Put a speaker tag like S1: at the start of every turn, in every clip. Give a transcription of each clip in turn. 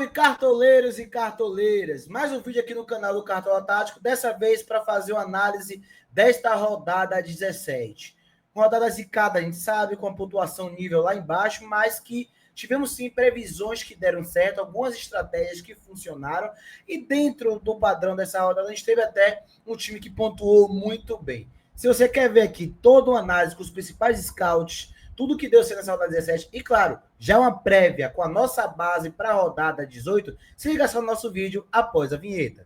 S1: Salve, cartoleiros e cartoleiras! Mais um vídeo aqui no canal do Cartola Tático, dessa vez para fazer uma análise desta rodada 17. Rodada zicada, a gente sabe, com a pontuação nível lá embaixo, mas que tivemos sim previsões que deram certo, algumas estratégias que funcionaram, e dentro do padrão dessa rodada a gente teve até um time que pontuou muito bem. Se você quer ver aqui toda uma análise com os principais scouts, tudo que deu certo nessa rodada 17, e claro, já uma prévia com a nossa base para a rodada 18, se liga só no nosso vídeo após a vinheta.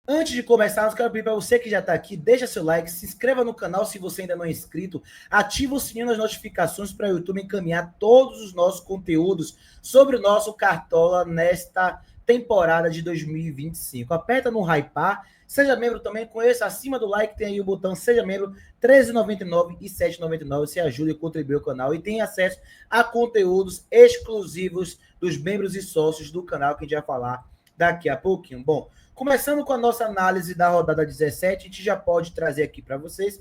S1: Antes de começar, eu quero pedir para você que já está aqui, deixa seu like, se inscreva no canal se você ainda não é inscrito, ativa o sininho das notificações para o YouTube encaminhar todos os nossos conteúdos sobre o nosso Cartola nesta temporada de 2025. Aperta no Hypar, seja membro também, conheça acima do like, tem aí o botão Seja Membro, R$13,99 e R$7,99, você ajuda e contribui ao canal e tem acesso a conteúdos exclusivos dos membros e sócios do canal que a gente vai falar daqui a pouquinho. Bom, começando com a nossa análise da rodada 17, a gente já pode trazer aqui para vocês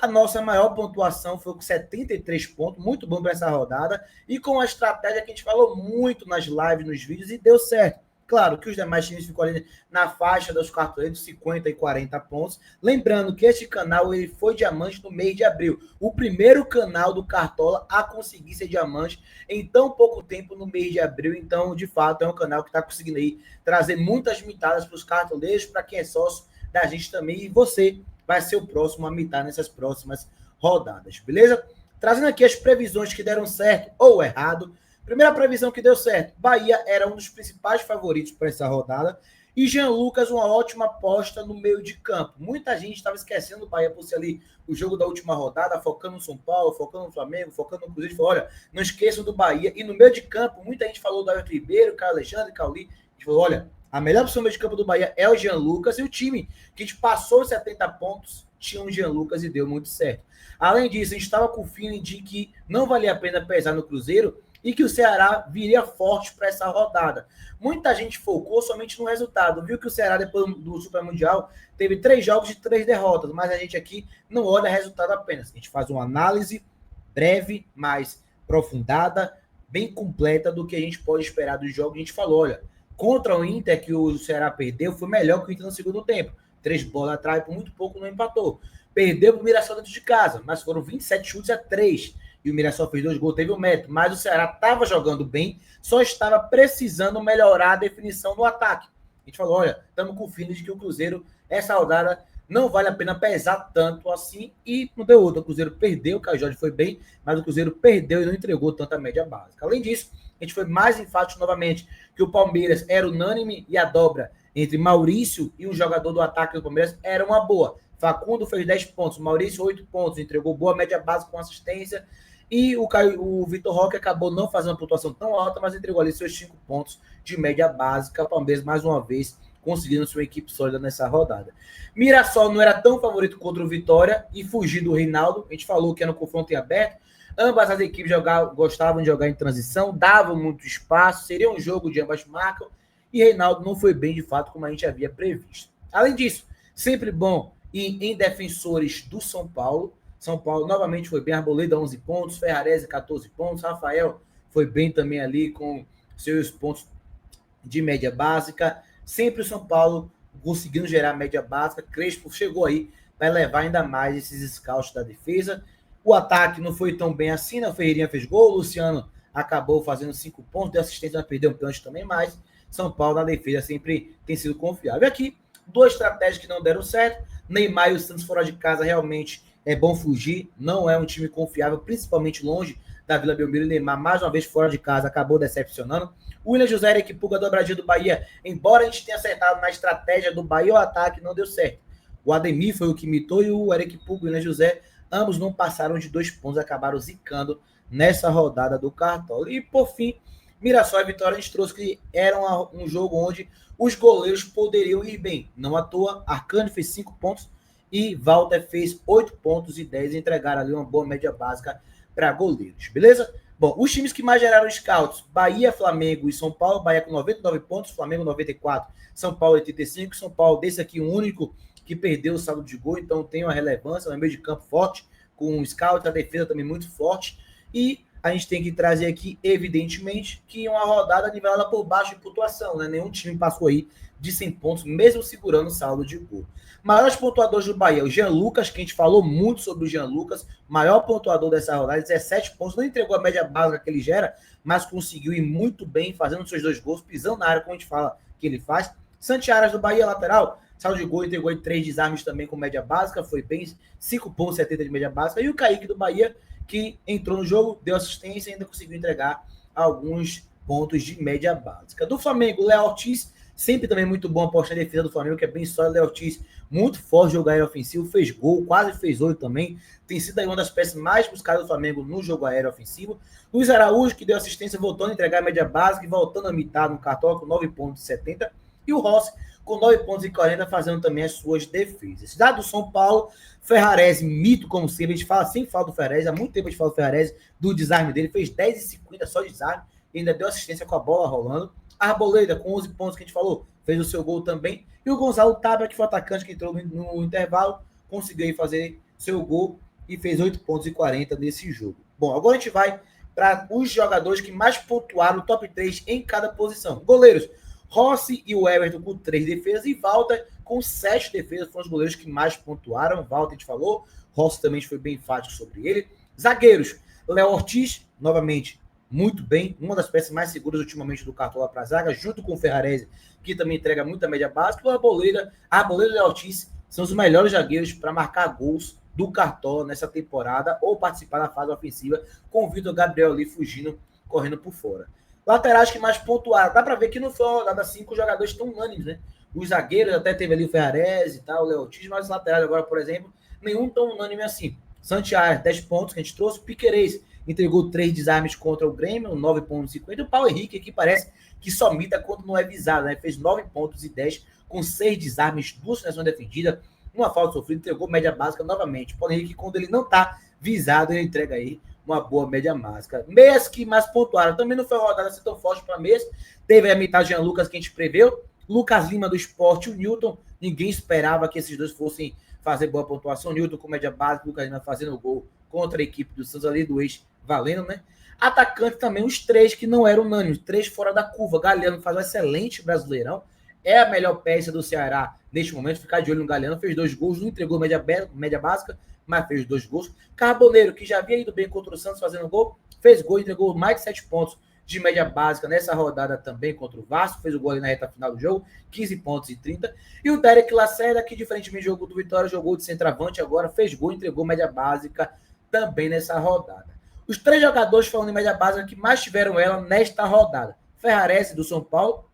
S1: a nossa maior pontuação foi com 73 pontos, muito bom para essa rodada, e com a estratégia que a gente falou muito nas lives, nos vídeos, e deu certo. Claro que os demais times ficam ali na faixa dos cartoleiros, 50 e 40 pontos. Lembrando que este canal ele foi diamante no mês de abril. O primeiro canal do Cartola a conseguir ser diamante em tão pouco tempo no mês de abril. Então, de fato, é um canal que está conseguindo aí trazer muitas mitadas para os cartoleiros, para quem é sócio da gente também. E você vai ser o próximo a mitar nessas próximas rodadas, beleza? Trazendo aqui as previsões que deram certo ou errado. Primeira previsão que deu certo, Bahia era um dos principais favoritos para essa rodada e Jean Lucas uma ótima aposta no meio de campo. Muita gente estava esquecendo do Bahia por ser ali o jogo da última rodada, focando no São Paulo, focando no Flamengo, focando no Cruzeiro. Falou, olha, não esqueçam do Bahia. E no meio de campo, muita gente falou do Everton Ribeiro, Caio Alexandre, Cauli. A gente falou, olha, a melhor opção no meio de campo do Bahia é o Jean Lucas e o time que a gente passou os 70 pontos tinha um Jean Lucas e deu muito certo. Além disso, a gente estava com o feeling de que não valia a pena pesar no Cruzeiro e que o Ceará viria forte para essa rodada. Muita gente focou somente no resultado. Viu que o Ceará, depois do Super Mundial, teve 3 jogos de 3 derrotas, mas a gente aqui não olha resultado apenas. A gente faz uma análise breve, mais aprofundada, bem completa do que a gente pode esperar dos jogos. A gente falou, olha, contra o Inter, que o Ceará perdeu, foi melhor que o Inter no segundo tempo. 3 bolas atrás, por muito pouco não empatou. Perdeu para o Mirassol dentro de casa, mas foram 27 chutes a 3. E o Mirassol fez 2 gols, teve o mérito. Mas o Ceará estava jogando bem, só estava precisando melhorar a definição do ataque. A gente falou, olha, estamos com o feeling de que o Cruzeiro, essa rodada, não vale a pena pesar tanto assim. E não deu outra. O Cruzeiro perdeu, o Caio Jorge foi bem, mas o Cruzeiro perdeu e não entregou tanta média básica. Além disso, a gente foi mais enfático novamente que o Palmeiras era unânime e a dobra entre Maurício e um jogador do ataque do Palmeiras era uma boa. Facundo fez 10 pontos, Maurício 8 pontos, entregou boa média básica com assistência. E o Vitor Roque acabou não fazendo uma pontuação tão alta, mas entregou ali seus 5 pontos de média básica. O Palmeiras, mais uma vez, conseguindo sua equipe sólida nessa rodada. Mirassol não era tão favorito contra o Vitória e fugiu do Reinaldo. A gente falou que era um confronto em aberto. Ambas as equipes gostavam de jogar em transição, davam muito espaço, seria um jogo de ambas marcam. E Reinaldo não foi bem, de fato, como a gente havia previsto. Além disso, sempre bom ir em defensores do São Paulo. São Paulo novamente foi bem, Arboleda 11 pontos, Ferrarese 14 pontos, Rafael foi bem também ali com seus pontos de média básica. Sempre o São Paulo conseguindo gerar média básica. Crespo chegou aí, vai levar ainda mais esses scouts da defesa. O ataque não foi tão bem assim, né? O Ferreirinha fez gol, o Luciano acabou fazendo 5 pontos, deu assistência, mas perdeu um pênalti também, mas São Paulo na defesa sempre tem sido confiável. E aqui, 2 estratégias que não deram certo. Neymar e o Santos fora de casa realmente é bom fugir, não é um time confiável, principalmente longe da Vila Belmiro. Neymar, mais uma vez fora de casa, acabou decepcionando. O William José, Eric Puga, dobradinha do Bahia, embora a gente tenha acertado na estratégia do Bahia, o ataque não deu certo. O Ademir foi o que imitou e o Eric Puga e o William José, ambos não passaram de 2 pontos, acabaram zicando nessa rodada do Cartola. E, por fim, Mirassol e Vitória, a gente trouxe que era um jogo onde os goleiros poderiam ir bem. Não à toa, Arcani fez 5 pontos, e Walter fez 8 pontos e 10, entregaram ali uma boa média básica para goleiros, beleza? Bom, os times que mais geraram scouts, Bahia, Flamengo e São Paulo. Bahia com 99 pontos, Flamengo 94, São Paulo 85. São Paulo, desse aqui, o único que perdeu o saldo de gol, então tem uma relevância, no meio de campo forte, com um scout, a defesa também muito forte, e a gente tem que trazer aqui, evidentemente, que uma rodada nivelada por baixo de pontuação, né? Nenhum time passou aí de 100 pontos, mesmo segurando o saldo de gol. Maiores pontuadores do Bahia, o Jean Lucas, que a gente falou muito sobre o Jean Lucas, maior pontuador dessa rodada, 17 pontos, não entregou a média básica que ele gera, mas conseguiu ir muito bem, fazendo seus 2 gols, pisando na área, como a gente fala que ele faz. Santiaras do Bahia, lateral, saldo de gol, entregou 3 desarmes também com média básica, foi bem, 5,70 de média básica. E o Kaique do Bahia, que entrou no jogo, deu assistência e ainda conseguiu entregar alguns pontos de média básica. Do Flamengo, Léo Ortiz, sempre também muito bom apostar em defesa do Flamengo, que é bem sólido. Léo Ortiz, muito forte jogo aéreo ofensivo, fez gol, quase fez 8 também. Tem sido aí uma das peças mais buscadas do Flamengo no jogo aéreo ofensivo. Luiz Araújo, que deu assistência, voltando a entregar a média básica e voltando a mitar no cartola com 9,70. E o Rossi, com 9,40, fazendo também as suas defesas. Dado do São Paulo, Ferrarese, mito como sempre, a gente fala sem falta do Ferrarese, há muito tempo a gente fala do Ferrarese, do desarme dele, fez 10,50 só de desarme, e ainda deu assistência com a bola rolando. Arboleda, com 11 pontos que a gente falou, fez o seu gol também. E o Gonzalo Tabra, que foi o atacante que entrou no intervalo, conseguiu fazer seu gol e fez 8,40 nesse jogo. Bom, agora a gente vai para os jogadores que mais pontuaram no top 3 em cada posição. Goleiros, Rossi e o Everton com 3 defesas e Walter com 7 defesas, foram os goleiros que mais pontuaram. Walter a gente falou, Rossi também foi bem enfático sobre ele. Zagueiros, Léo Ortiz, novamente, muito bem, uma das peças mais seguras ultimamente do Cartola para a zaga, junto com o Ferrarese, que também entrega muita média básica, e o Arboleda e o Léo Ortiz são os melhores zagueiros para marcar gols do Cartola nessa temporada ou participar da fase ofensiva, com o Vitor Gabriel ali fugindo, correndo por fora. Laterais que mais pontuaram. Dá para ver que não foi uma rodada assim com os jogadores tão unânimes, né? Os zagueiros até teve ali o Ferrarese e tal, o Léo Ortiz, mas os laterais agora, por exemplo, nenhum tão unânime assim. Santiago, 10 pontos que a gente trouxe. Piquerez entregou 3 desarmes contra o Grêmio, 9,50. O Paulo Henrique, que parece que só mita quando não é visado, né? Fez 9 pontos e 10 com 6 desarmes, 2 finalizações defendidas, uma falta sofrida, entregou média básica novamente. O Paulo Henrique, quando ele não tá visado, ele entrega aí uma boa média básica. Meias que mais pontuaram. Também não foi rodada assim tão forte para meias. Teve a metade Jean Lucas que a gente preveu. Lucas Lima do Sport e o Newton. Ninguém esperava que esses dois fossem fazer boa pontuação. Newton com média básica, Lucas Lima fazendo gol contra a equipe do Santos ali, do ex valendo, né? Atacante também, os 3 que não eram unânimes, 3 fora da curva. Galeano faz um excelente Brasileirão. É a melhor peça do Ceará neste momento. Ficar de olho no Galeano. Fez 2 gols, não entregou média básica, mas fez 2 gols. Carboneiro, que já havia ido bem contra o Santos fazendo gol, fez gol, entregou mais de 7 pontos de média básica nessa rodada também contra o Vasco, fez o gol ali na reta final do jogo, 15 pontos e 30. E o Derek Lacerda, que diferentemente do jogo do Vitória, jogou de centroavante agora, fez gol, entregou média básica também nessa rodada. Os 3 jogadores falando em média básica que mais tiveram ela nesta rodada. Ferrarese do São Paulo,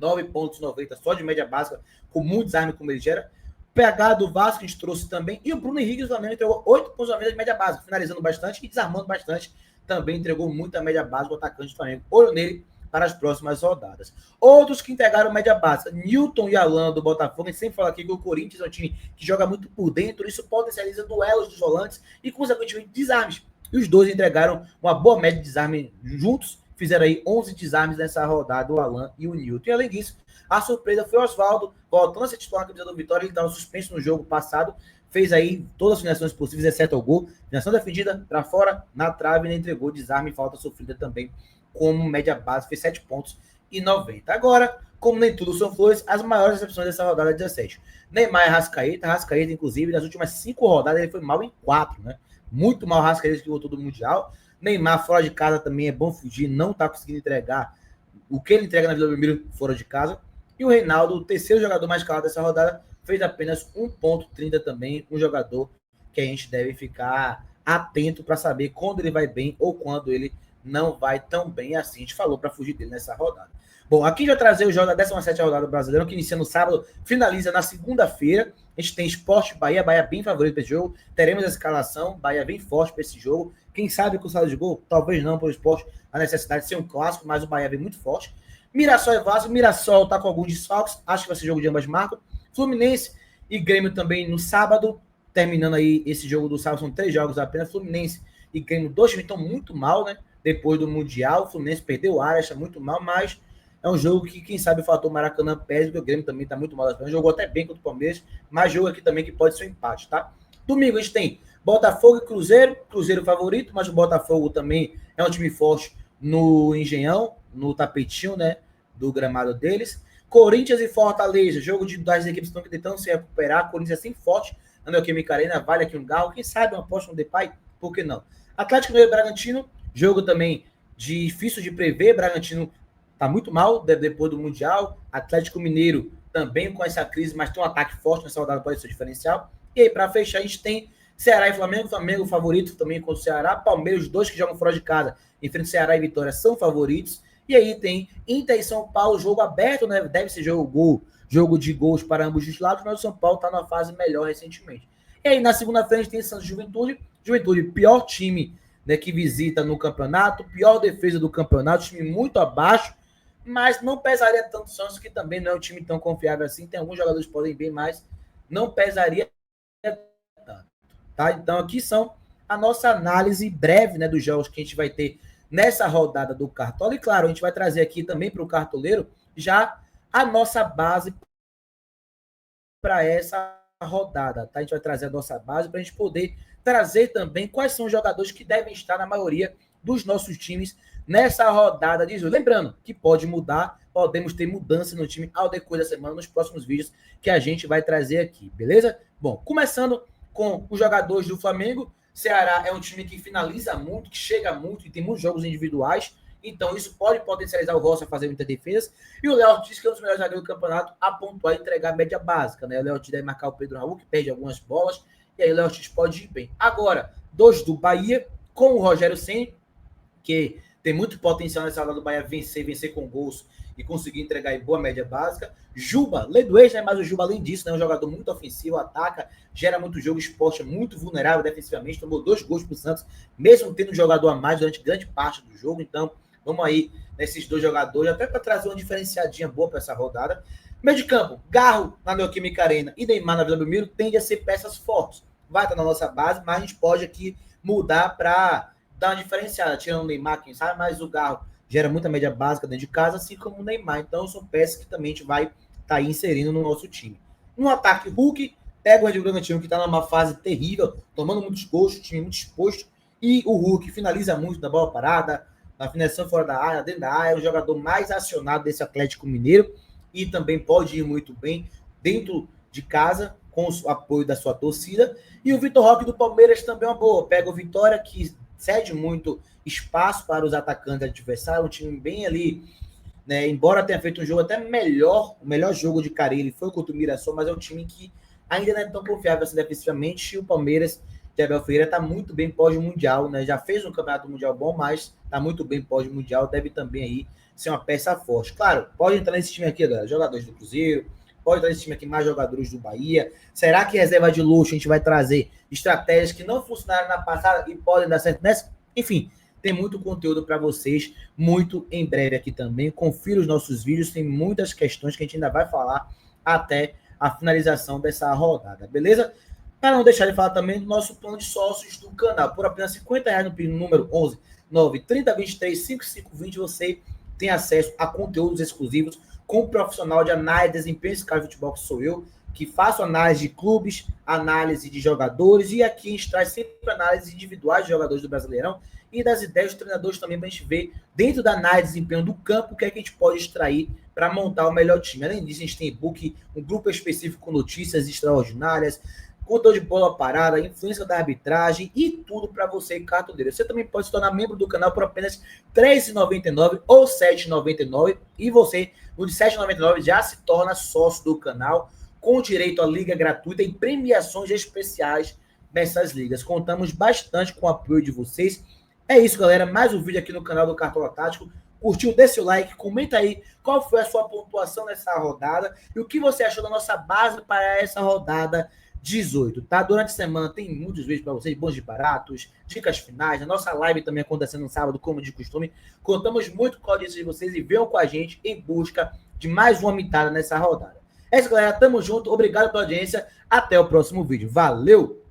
S1: 9,90 só de média básica, com muito desarme como ele gera. PH do Vasco, a gente trouxe também. E o Bruno Henrique do Flamengo entregou 8,90 de média básica, finalizando bastante e desarmando bastante. Também entregou muita média básica o atacante do Flamengo. Olho nele para as próximas rodadas. Outros que entregaram média básica, Newton e Alan do Botafogo. A gente sempre fala aqui que o Corinthians é um time que joga muito por dentro. Isso potencializa duelos dos volantes e, consequentemente, desarmes. E os dois entregaram uma boa média de desarme juntos. Fizeram aí 11 desarmes nessa rodada, o Alan e o Newton. E, além disso, a surpresa foi o Oswaldo, voltando a ser titular na camisa do Vitória. Ele estava suspenso no jogo passado, fez aí todas as finalizações possíveis, exceto o gol. Finalização defendida para fora, na trave, ele entregou desarme e falta sofrida também, como média base, fez 7 pontos e 90. Agora, como nem tudo são flores, as maiores recepções dessa rodada 17. Neymar e Arrascaeta, inclusive, nas últimas 5 rodadas, ele foi mal em 4, né? Muito mal Arrascaeta, que voltou do Mundial. Neymar, fora de casa, também é bom fugir, não está conseguindo entregar o que ele entrega na Vila Belmiro fora de casa. E o Reinaldo, o terceiro jogador mais calado dessa rodada, fez apenas 1,30 também, um jogador que a gente deve ficar atento para saber quando ele vai bem ou quando ele não vai tão bem assim. A gente falou para fugir dele nessa rodada. Bom, aqui já trazer o jogo da 17ª rodada do Brasileirão, que inicia no sábado, finaliza na segunda-feira. A gente tem Sport Bahia bem favorito para esse jogo. Teremos a escalação, Bahia bem forte para esse jogo. Quem sabe com o saldo de gol? Talvez não, para o Sport, a necessidade de ser um clássico, mas o Bahia vem muito forte. Mirassol e Vasco. Mirassol tá com alguns desfalques, acho que vai ser jogo de ambas marcas. Fluminense e Grêmio também no sábado, terminando aí esse jogo do sábado, são 3 jogos apenas. Fluminense e Grêmio, 2 times estão muito mal, né? Depois do Mundial, o Fluminense perdeu o Arias, está muito mal, mas é um jogo que, quem sabe, o fator Maracanã pesa, porque o Grêmio também está muito mal das pernas. Jogou até bem contra o Palmeiras, mas jogo aqui também que pode ser um empate, tá? Domingo a gente tem Botafogo e Cruzeiro. Cruzeiro favorito, mas o Botafogo também é um time forte no Engenhão, no tapetinho, né? Do gramado deles. Corinthians e Fortaleza, jogo das equipes que estão tentando se recuperar. Corinthians assim forte na Neoquímica Arena, vale aqui um galo. Quem sabe uma aposta no Depay? Por que não? Atlético Mineiro e Bragantino, jogo também difícil de prever. Bragantino tá muito mal depois do Mundial. Atlético Mineiro também com essa crise, mas tem um ataque forte nessa rodada, pode ser diferencial. E aí, para fechar, a gente tem Ceará e Flamengo. Flamengo favorito também contra o Ceará. Palmeiras, os dois que jogam fora de casa, enfrentam Ceará e Vitória, são favoritos. E aí tem Inter e São Paulo, jogo aberto, né? Deve ser jogo de gols para ambos os lados, mas o São Paulo está numa fase melhor recentemente. E aí, na segunda-feira, a gente tem Santos e Juventude. Juventude, pior time, né, que visita no campeonato, pior defesa do campeonato, time muito abaixo, mas não pesaria tanto o Santos, que também não é um time tão confiável assim. Tem alguns jogadores que podem ir bem, mas não pesaria tanto. Tá? Então, aqui são a nossa análise breve, né, dos jogos que a gente vai ter nessa rodada do Cartola. E, claro, a gente vai trazer aqui também para o cartoleiro já a nossa base para essa rodada. Tá? A gente vai trazer a nossa base para a gente poder trazer também quais são os jogadores que devem estar na maioria dos nossos times nessa rodada de jogo. Lembrando que pode mudar, podemos ter mudança no time ao decorrer da semana, nos próximos vídeos que a gente vai trazer aqui, beleza? Bom, começando com os jogadores do Flamengo. Ceará é um time que finaliza muito, que chega muito e tem muitos jogos individuais, então isso pode potencializar o Rossi a fazer muita defesa. E o Léo Ortiz, que é um dos melhores zagueiros do campeonato, a pontuar e entregar a média básica, né? O Léo Ortiz deve marcar o Pedro Raul, que perde algumas bolas, e aí o Léo Ortiz pode ir bem. Agora, dois do Bahia, com o Rogério Ceni, que tem muito potencial nessa hora do Bahia vencer com gols e conseguir entregar em boa média básica. Juba, lei do ex, né? Mas o Juba, além disso, é um jogador muito ofensivo, ataca, gera muito jogo, esporte, é muito vulnerável defensivamente, tomou 2 gols pro Santos, mesmo tendo um jogador a mais durante grande parte do jogo. Então, vamos aí nesses 2 jogadores, até para trazer uma diferenciadinha boa para essa rodada. Meio de campo, Garro na Neoquímica Arena e Neymar na Vila Belmiro tende a ser peças fortes. Vai estar na nossa base, mas a gente pode aqui mudar para dar uma diferenciada, tirando o Neymar, quem sabe, mas o Garro gera muita média básica dentro de casa, assim como o Neymar. Então, são peças que também a gente vai estar aí inserindo no nosso time. No ataque, Hulk pega o Red Bragantino, que está numa fase terrível, tomando muitos gols, time muito exposto, e o Hulk finaliza muito na bola parada, na finalização fora da área, dentro da área, é o jogador mais acionado desse Atlético Mineiro, e também pode ir muito bem dentro de casa, com o apoio da sua torcida. E o Vitor Roque do Palmeiras também é uma boa, pega o Vitória, que cede muito espaço para os atacantes adversários, um time bem ali, né? Embora tenha feito um jogo até melhor, o melhor jogo de Carille foi contra o Mirassol, mas é um time que ainda não é tão confiável assim defensivamente. E o Palmeiras de Abel Ferreira está muito bem pós-mundial, né? Já fez um campeonato mundial bom, mas está muito bem pós-mundial, deve também aí ser uma peça forte. Claro, pode entrar nesse time aqui, galera, jogadores do Cruzeiro, pode entrar nesse time aqui mais jogadores do Bahia. Será que reserva de luxo a gente vai trazer estratégias que não funcionaram na passada e podem dar certo nessa? Enfim, tem muito conteúdo para vocês, muito em breve aqui também. Confira os nossos vídeos, tem muitas questões que a gente ainda vai falar até a finalização dessa rodada, beleza? Para não deixar de falar também do nosso plano de sócios do canal. Por apenas R$50 no PIN número 11 9 30 23 55 20, você tem acesso a conteúdos exclusivos com o profissional de análise de desempenho esse cara de futebol, que sou eu, que faço análise de clubes, análise de jogadores, e aqui a gente traz sempre análise individuais de jogadores do Brasileirão e das ideias dos treinadores também, para a gente ver, dentro da análise de desempenho do campo, o que é que a gente pode extrair para montar o melhor time. Além disso, a gente tem e-book, um grupo específico com notícias extraordinárias, conteúdo de bola parada, influência da arbitragem e tudo para você, cartoleiro. Você também pode se tornar membro do canal por apenas R$ 3,99 ou R$ 7,99, e você, no de R$ 7,99, já se torna sócio do canal, com direito à liga gratuita e premiações especiais nessas ligas. Contamos bastante com o apoio de vocês. É isso, galera. Mais um vídeo aqui no canal do Cartola Tático. Curtiu? Deixa o like, comenta aí qual foi a sua pontuação nessa rodada e o que você achou da nossa base para essa rodada 18, tá? Durante a semana tem muitos vídeos para vocês, bons de baratos, dicas finais, a nossa live também acontecendo no sábado, como de costume. Contamos muito com a audiência de vocês e venham com a gente em busca de mais uma mitada nessa rodada. É isso, galera. Tamo junto. Obrigado pela audiência. Até o próximo vídeo. Valeu!